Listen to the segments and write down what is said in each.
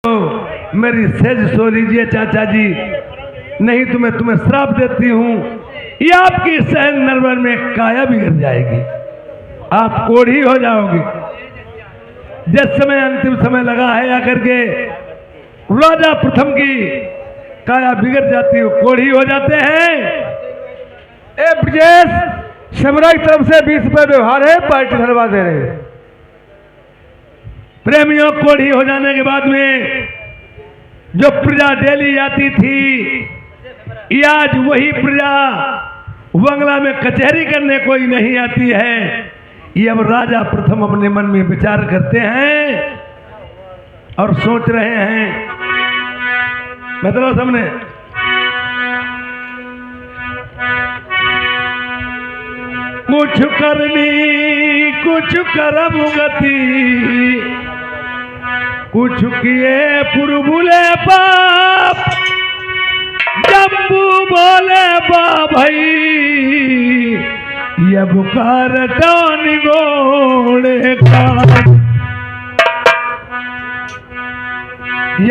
तो मेरी says so लीजिए चाचा जी, नहीं तो मैं तुम्हें श्राप देती हूँ, ये आपकी सहन नरवर में काया बिगड़ जाएगी, आप कोढ़ी हो जाओगी। जिस समय अंतिम समय लगा है आकर के राजा प्रथम की काया बिगड़ जाती है, कोढ़ी हो जाते हैं। ए ब्रजेश, समरा की तरफ से 20 रुपए व्यवहार है, पार्टी धरवा दे रहे हैं। प्रेमियों, कोढ़ी हो जाने के बाद में जो प्रजा डेली आती थी, आज वही प्रजा बंगला में कचहरी करने कोई नहीं आती है। ये अब राजा प्रथम अपने मन में विचार करते हैं और सोच रहे हैं, मतलब सामने कुछ करनी कुछ करम गति, कुछ किए पुरबुले पाप, जम्बू बोले बा भाई ये बुकार टोनी घोड़े का।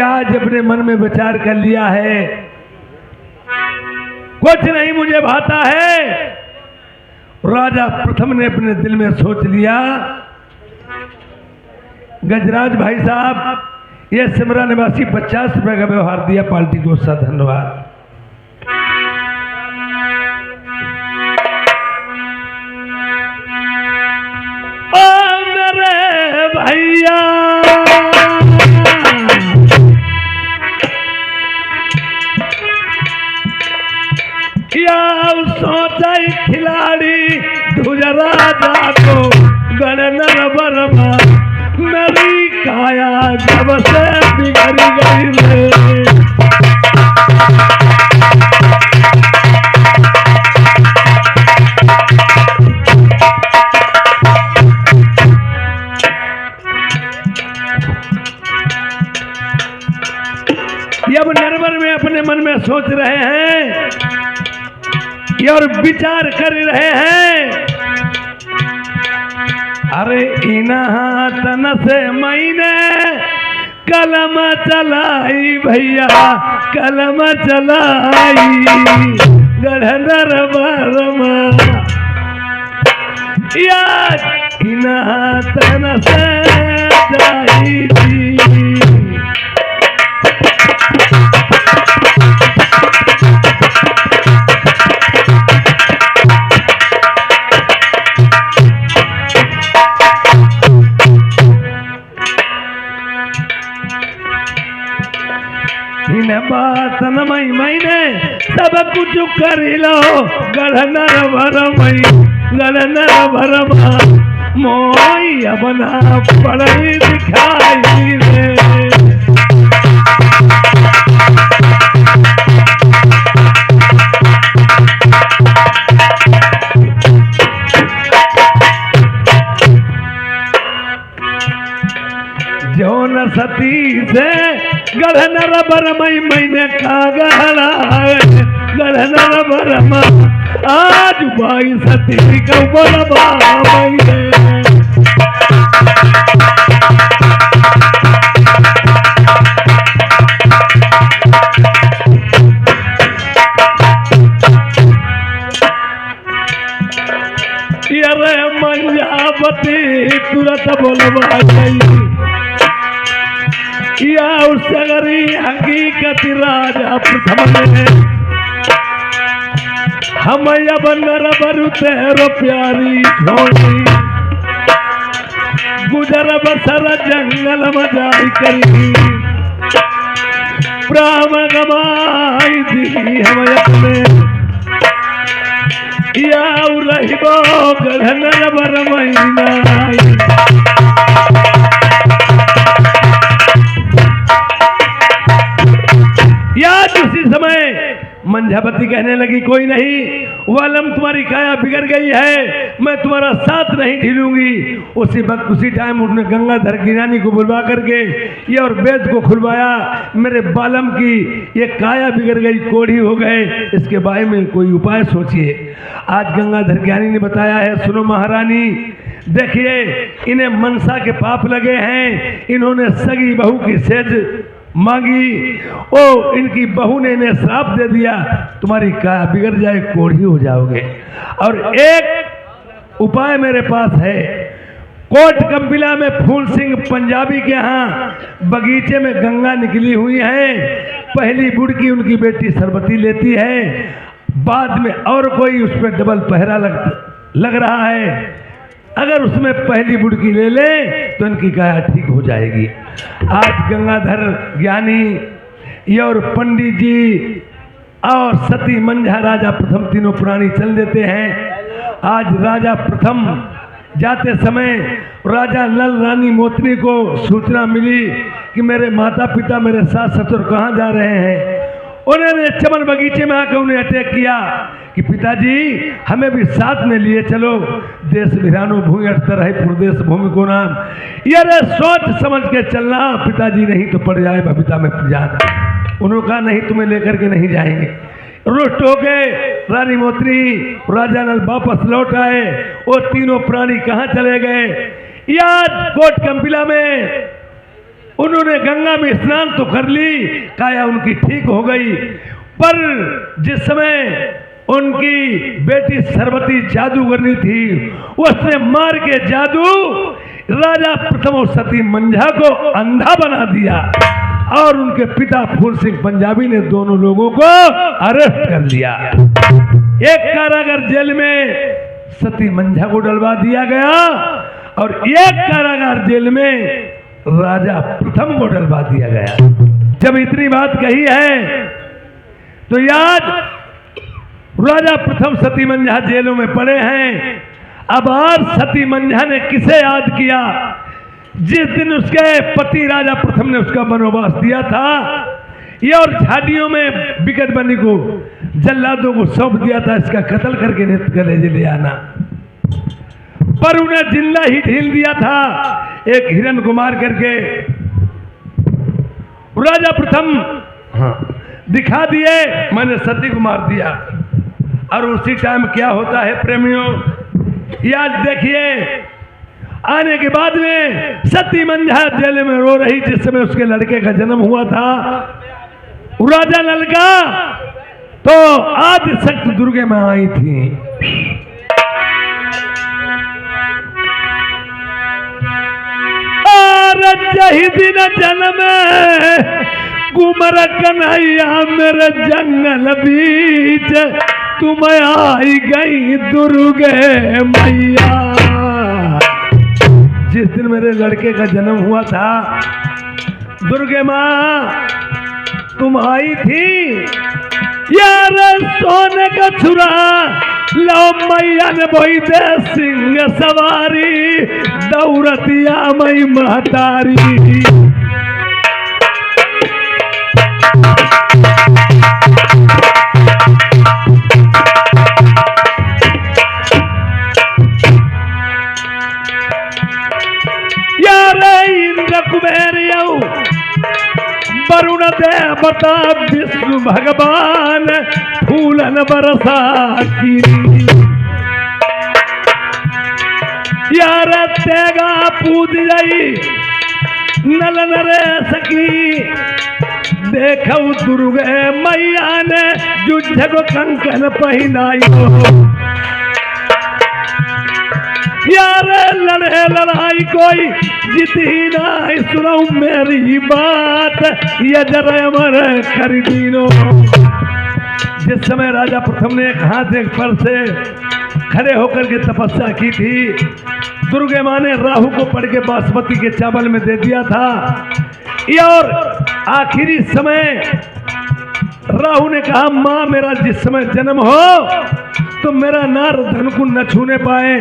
आज अपने मन में विचार कर लिया है, कुछ नहीं मुझे भाता है। राजा प्रथम ने अपने दिल में सोच लिया, गजराज भाई साहब, ये सिमरा निवासी 50 रुपए का व्यवहार दिया, पार्टी को सा धन्यवाद। ओ मेरे भैया, या सोचा खिलाड़ी धुजराजा को गणनर बरमा, मेरी काया जब से बिगड़ गई रे। अब नरवर में अपने मन में सोच रहे हैं और विचार कर रहे हैं, अरे इन्हा तन से मैंने कलम चलाई भैया, कलम चलाई गढ़नर बरमा, याद इन्हा तन से जाई थी। बातन मैंने सब कुछ कर लो, गढ़नर भरमई गढ़नर भरमा, मोई बना पढ़ी दिखाई रे। जो न सती से गढ़नर बरमई मैंने का गहरा गढ़नर बरमा, आज भाई सती का बरबा मैंने। अरे मंजावती तुरंत बोलवा गई, या उसगरी हकीकत राजा प्रथम ने, हम अब नरबर तेरो प्यारी छोड़ी, गुजर बसर जंगल में जाई करी, प्राण गवाई दी हम अपने, या रहिबो गढ़नर बरमईना। याद उसी समय मंझावती कहने लगी, कोई नहीं वालम, तुम्हारी काया बिगड़ गई है, मैं तुम्हारा साथ नहीं ढीलूंगी। उसी वक्त उसी टाइम उसने गंगाधर गिरानी को बुलवा करके ये और वेद को खुलवाया, मेरे बालम की ये काया बिगड़ गई, कोढ़ी हो गए, इसके बारे में कोई उपाय सोचिए। आज गंगाधर ज्ञानी ने बताया है, सुनो महारानी, देखिए इन्हें मनसा के पाप लगे हैं, इन्होंने सगी बहू की सेज मांगी, ओ इनकी बहू ने इन्हें श्राप दे दिया, तुम्हारी काया बिगड़ जाए, कोढ़ी हो जाओगे। और एक उपाय मेरे पास है। कोट कंपिला में फूल सिंह पंजाबी के यहाँ बगीचे में गंगा निकली हुई है। पहली बुड़की उनकी बेटी सरबती लेती है, बाद में और कोई उस पर डबल पहरा लग रहा है। अगर उसमें पहली बुड़की ले ले तो इनकी काया ठीक हो जाएगी। आज गंगाधर ज्ञानी और पंडित जी और सती मंझा राजा प्रथम तीनों प्राणी चल देते हैं। आज राजा प्रथम जाते समय राजा नल रानी मोतनी को सूचना मिली कि मेरे माता पिता मेरे सास ससुर कहाँ जा रहे हैं। उन्होंने चमन बगीचे में आकर उन्हें अटैक किया कि पिताजी हमें भी साथ में लिए चलो, देश वीरानो भूमि अटतर है प्रदेश भूमि को नाम, ये सोच समझ के चलना, पिताजी नहीं तो पड़ जाए भविता में जाना। उन्होंने कहा नहीं, तुम्हें लेकर के नहीं जाएंगे। रुष्ट हो गए रानी मोतनी, राजा नल वापस लौट आए। वो तीनों प्राणी कहाँ चले गए? याद कोट कंपिला में उन्होंने गंगा में स्नान तो कर ली, काया उनकी ठीक हो गई, पर जिस समय उनकी बेटी सरबती जादूगरनी थी, उसने मार के जादू राजा प्रथम और सती मंझा को अंधा बना दिया और उनके पिता फूल सिंह पंजाबी ने दोनों लोगों को अरेस्ट कर लिया। एक कारागार जेल में सती मंझा को डलवा दिया गया और एक कारागार जेल में राजा प्रथम को डलवा दिया गया। जब इतनी बात कही है तो याद राजा प्रथम सती मंझा जेलों में पड़े हैं। अब आज सती मंझा ने किसे याद किया? जिस दिन उसके पति राजा प्रथम ने उसका वनवास दिया था, ये और झाड़ियों में बिकट बनी को जल्लादों को सौंप दिया था, इसका कत्ल करके गले ले आना, पर उन्हें जिंदा ही ढील दिया था एक हिरण को मार करके। राजा प्रथम दिखा दिए मैंने सती को मार दिया। और उसी टाइम क्या होता है प्रेमियों, याद देखिए, आने के बाद में सती मंझा जेल में रो रही जिस समय उसके लड़के का जन्म हुआ था राजा नल का, तो आदि शक्ति दुर्गे में आई थी। जही दिन जन्म कुमर कन्हैया मेरे जंगल बीच, तुम आई गई दुर्गे मैया। जिस दिन मेरे लड़के का जन्म हुआ था दुर्गे माँ तुम आई थी। यार सोने का छुरा लो मैया ने बोई दे सिंह सवारी, दौरतिया मई महतारी। यार इंद्र कुबेर यऊ वरुण देवता विष्णु भगवान फूलन बरसा की। यार तेगा पूज गई नल नरेश की, देखो दुर्गे मैया ने युद्ध को कंकन पहनाई। यार लड़े लड़ाई कोई जीत ही ना, सुनो मेरी बात ये जरा अमर कर दीनो। जिस समय राजा प्रथम ने एक हाथ एक पर से खड़े होकर के तपस्या की थी, दुर्गे माँ ने राहु को पढ़ के बासमती के चावल में दे दिया था। और आखिरी समय राहु ने कहा माँ मेरा जिस समय जन्म हो तो मेरा नार धनकुन न छूने पाए।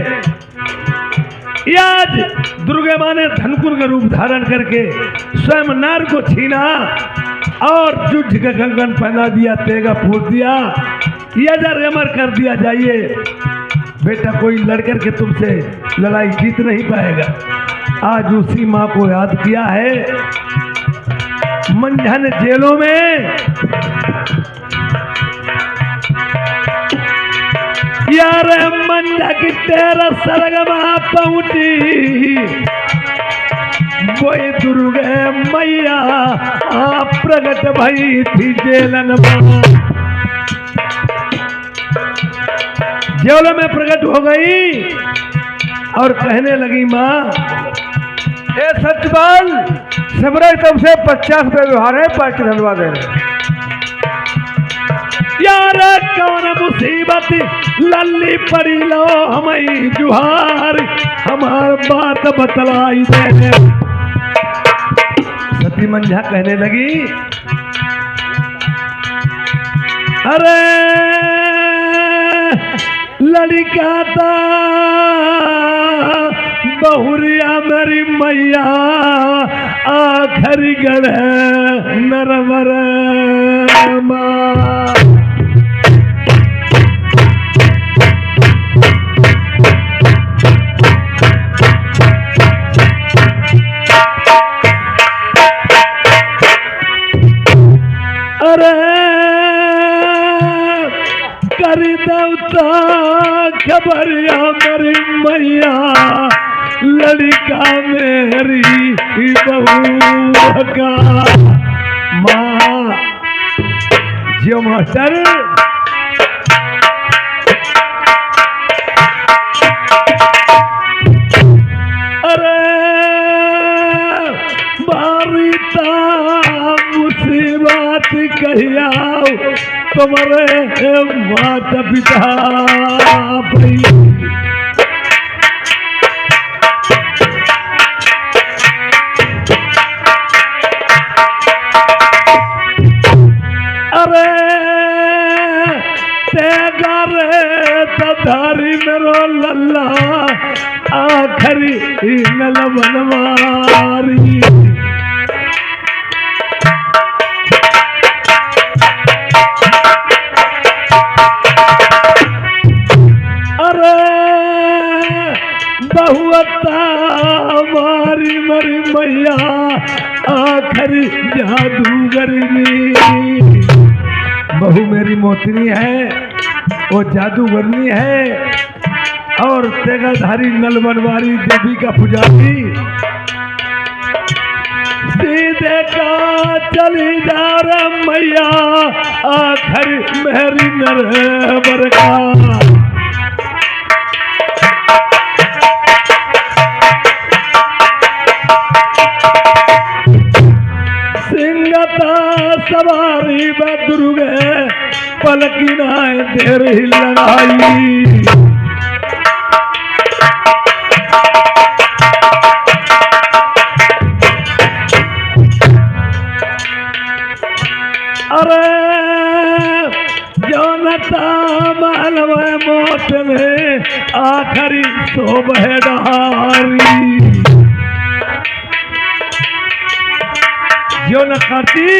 आज दुर्गे माँ ने धनकुन का रूप धारण करके स्वयं नार को छीना और युद्ध का कंकन पहना दिया, तेगा फूट दिया, यजर अमर कर दिया। जाइए बेटा, कोई लड़कर के तुमसे लड़ाई जीत नहीं पाएगा। आज उसी माँ को याद किया है। मंझा ने जेलों में यार मंझा की तेरा सरगमा पहुंची, कोई दुर्गे मैया प्रकट भई थी जेलन मां। जेल में प्रकट हो गई और कहने लगी माँ, ए सत्यपाल, सिमरन की तरफ से 50 रुपये व्यवहार है, पार्टी धन्यवाद दे रहे हैं। यार कौन मुसीबत लल्ली पड़ी लो हमें जुहार, हमार बात बतलाई दे। सती मंझा कहने लगी, अरे लड़का था बहुरिया मेरी मैया आखरी गढ़ नरवर माँ। अरे करी देवता खबरिया मेरी मैया लड़का मेरी बहू का माँ। जो मास्टर अरे बारीता मुसीबत कहिया तुम्हारे माता पिता भाई। अरे तेगा रे तधारी मेरो लल्ला आखरी नल बनवारी। अरे बहुता मारी मरी मैया आखरी जादूगरनी। बहू मेरी मोतनी है, वो जादूगरनी है और तेगाधारी नलवनवारी देवी का पुजारी। सीधे का चली जा रे मैया आखिर मेरी नरवर का। सिंगता सवारी बदरुगे पलकी नाय देर ही लगाई। अरे जनता मालवे मौत ने आखरी शोभे डहारी। जो न खाती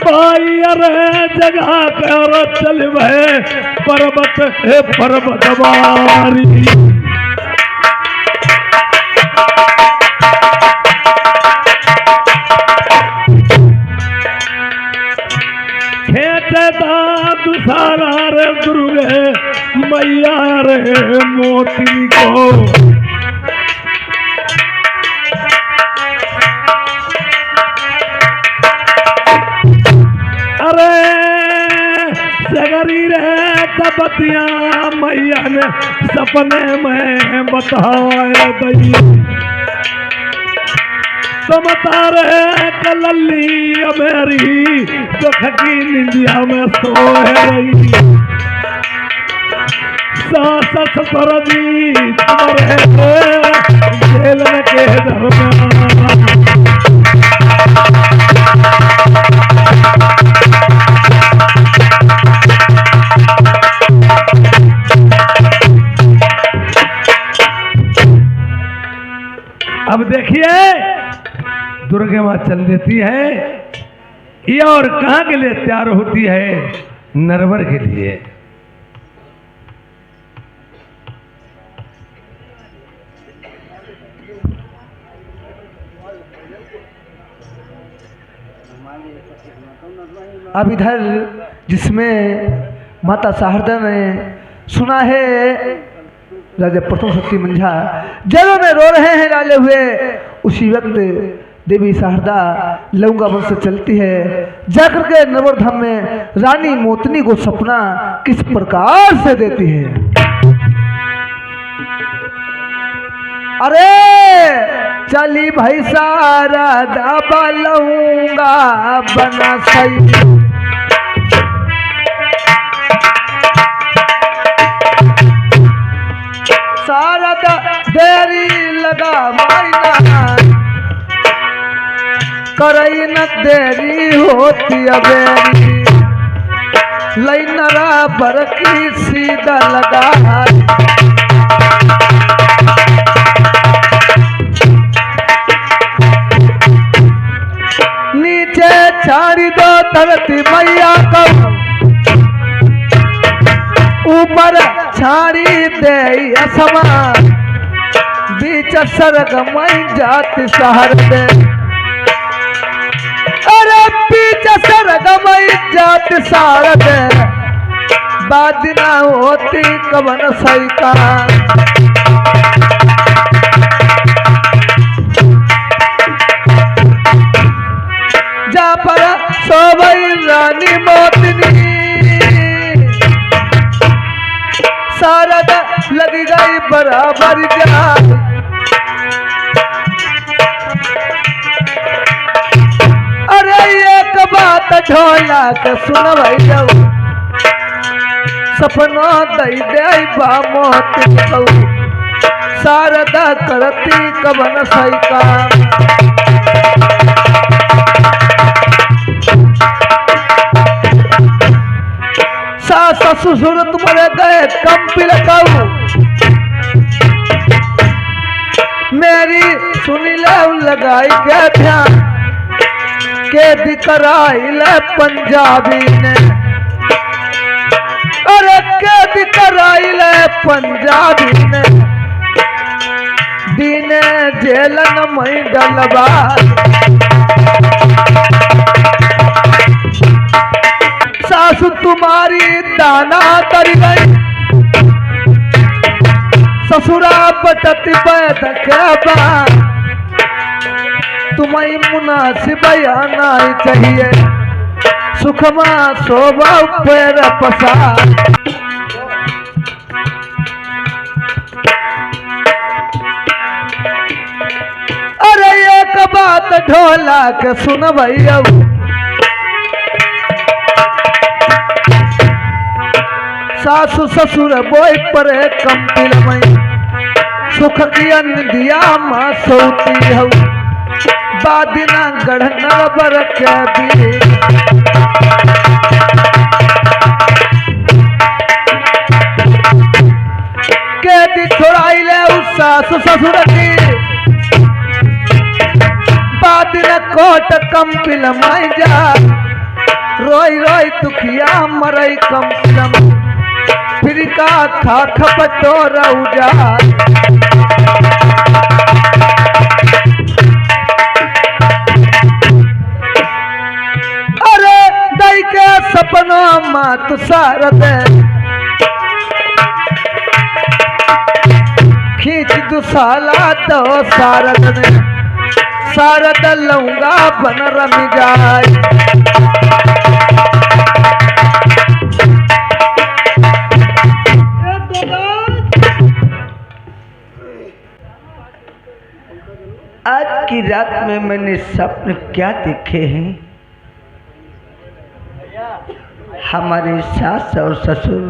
बाई अरे जगह कर चल भे पर्वत है पर्वत बारी। खेचता दुसारा रे दुर्गे मैया रे मोती को। अरे सगरी रे तपतिया मैया ने सपने में बताया दई। तुम तारे कलल्ली मेरी दुख की निंदिया में सोए रही। सास ससुरजी तुम्हारे जेल के दरमियान। अब देखिए दुर्गे माँ चल देती है ये और कहाँ के लिए तैयार होती है? नरवर के लिए। अब इधर जिसमें माता शारदा ने सुना है राजा प्रथम शक्ति मंझा जलों में रो रहे हैं डाले हुए। उसी वक्त देवी शारदा लौंगा वन से चलती है, जाकर के नरवर धाम में रानी मोतनी को सपना किस प्रकार से देती है। अरे चली भाई शारदा लौंगा बना सही, शारदा देरी लगा मायना, करई न देरी होती अबेरी, लैनरा बरकी सीधा लगा। नीचे छाड़ी दो धरती मैया को, ऊपर छाड़ी दे असमान, बीच सरग मई जाति शहर दे। अरे बीच सरग मई जाति शहर दे, बात ना होती कवन सही का। जा पर सोवई रानी मोतनी, शारदा लगी गई बराबर जान। अरे एक बात ढोला के सुन भाई जाऊ, सपना दई दे बा मोती कहू, शारदा करती कवन सही का। सास ससुर तुम्हारे गए कंपिल कहू, मेरी सुनी ले लगाई के ध्यान, के दिकराई ले पंजाबी ने। अरे के दिकराई ले पंजाबी ने, दीने जेलन मई डलवा। सासु तुम्हारी दाना तर गई, ससुरा बटत बैठ के, तुम्हें मुनासिब आना चाहिए, सुखमा शोभा पैर पसार। अरे एक बात ढोला के सुन भैया, सासु ससुर बोई परे कंपिल मई, सुख की अन्न दिया माँ सोती हूँ, बादिना गढ़ नरबर के दी। के दी छोड़ाई ले उस सासु ससुर की, बादिना कोट कंपिल मई जा, रोई रोई तुखिया मरई कंपिल मई, फिर का खा खपटो रउजा। अरे दई के सपना मात शारद, खींच दुसाला दो शारद ने, शारद लौंगा बन रमी जाए। आज की रात में मैंने सपने क्या देखे हैं। हमारे सास और ससुर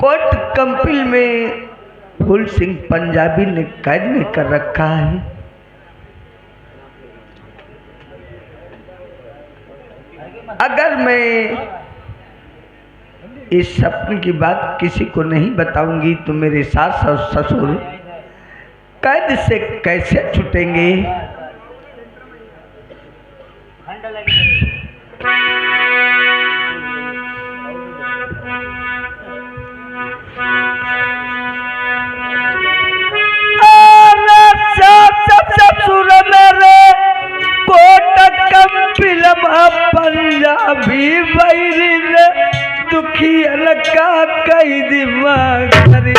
कोट कंपिल में फूल सिंह पंजाबी ने कैद में कर रखा है। अगर मैं इस सपने की बात किसी को नहीं बताऊंगी तो मेरे सास और ससुर कैद से कैसे छूटेंगे। ससुर मेरे कोट कंपिल पंजाबी बैरी दुखी अलका कई दिमाग करे